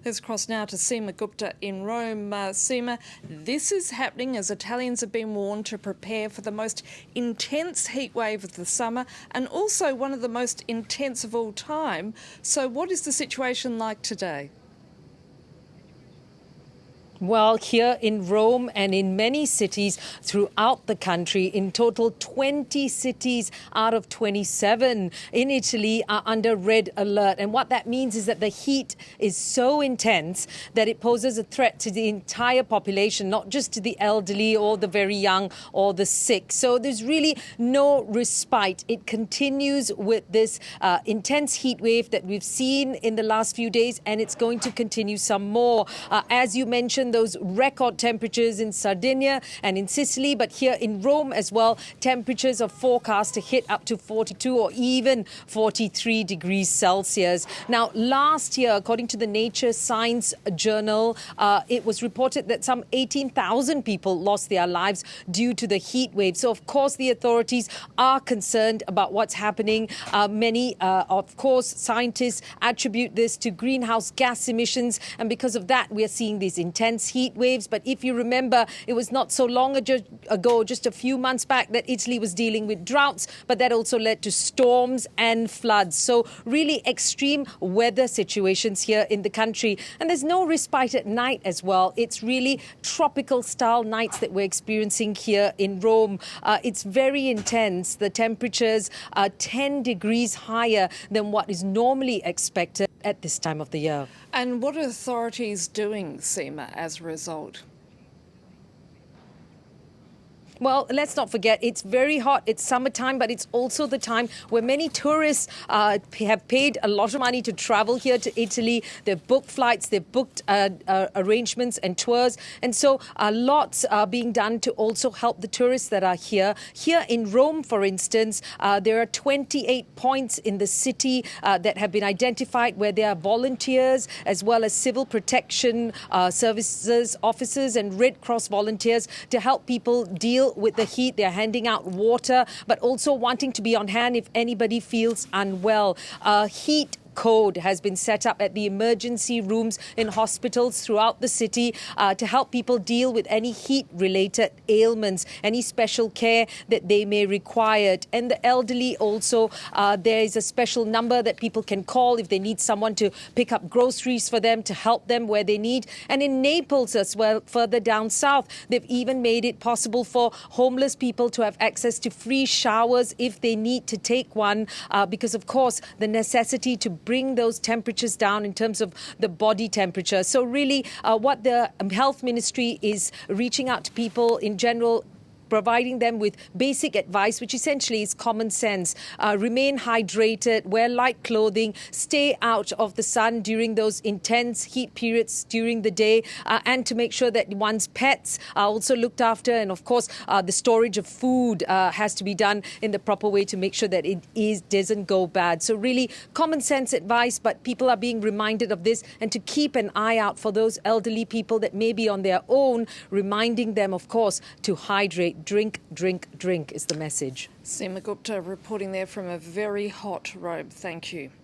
Let's cross now to Seema Gupta in Rome. Seema, this is happening as Italians have been warned to prepare for the most intense heat wave of the summer and also one of the most intense of all time. So what is the situation like today? Well, here in Rome and in many cities throughout the country, in total 20 cities out of 27 in Italy are under red alert. And what that means is that the heat is so intense that it poses a threat to the entire population, not just to the elderly or the very young or the sick. So there's really no respite. It continues with this intense heat wave that we've seen in the last few days, and it's going to continue some more. As you mentioned, those record temperatures in Sardinia and in Sicily, but here in Rome as well, temperatures are forecast to hit up to 42 or even 43 degrees Celsius. Now, last year, according to the Nature Science Journal, it was reported that some 18,000 people lost their lives due to the heat wave. So, of course, the authorities are concerned about what's happening. Many, of course, scientists attribute this to greenhouse gas emissions, and because of that, we are seeing these intense heat waves. But if you remember, it was not so long ago, just a few months back, that Italy was dealing with droughts, but that also led to storms and floods. So really extreme weather situations here in the country. And there's no respite at night as well. It's really tropical style nights that we're experiencing here in Rome. It's very intense. The temperatures are 10 degrees higher than what is normally expected at this time of the year. And what are authorities doing, Seema, as a result? Well, let's not forget, it's very hot. It's summertime, but it's also the time where many tourists have paid a lot of money to travel here to Italy. They've booked flights, they've booked arrangements and tours. And so lots are being done to also help the tourists that are here. Here in Rome, for instance, there are 28 points in the city that have been identified where there are volunteers as well as civil protection services officers and Red Cross volunteers to help people deal with the heat. They're handing out water, but also wanting to be on hand if anybody feels unwell. Heat code has been set up at the emergency rooms in hospitals throughout the city to help people deal with any heat-related ailments, any special care that they may require. And the elderly also, there is a special number that people can call if they need someone to pick up groceries for them, to help them where they need. And in Naples as well, further down south, they've even made it possible for homeless people to have access to free showers if they need to take one, because, of course, the necessity to bring those temperatures down in terms of the body temperature. So really what the health ministry is reaching out to people in general, providing them with basic advice, which essentially is common sense. Remain hydrated, wear light clothing, stay out of the sun during those intense heat periods during the day, and to make sure that one's pets are also looked after. And of course, the storage of food has to be done in the proper way to make sure that it doesn't go bad. So really common sense advice, but people are being reminded of this and to keep an eye out for those elderly people that may be on their own, reminding them, of course, to hydrate. Drink, drink, drink is the message. Seema Gupta reporting there from a very hot Rome. Thank you.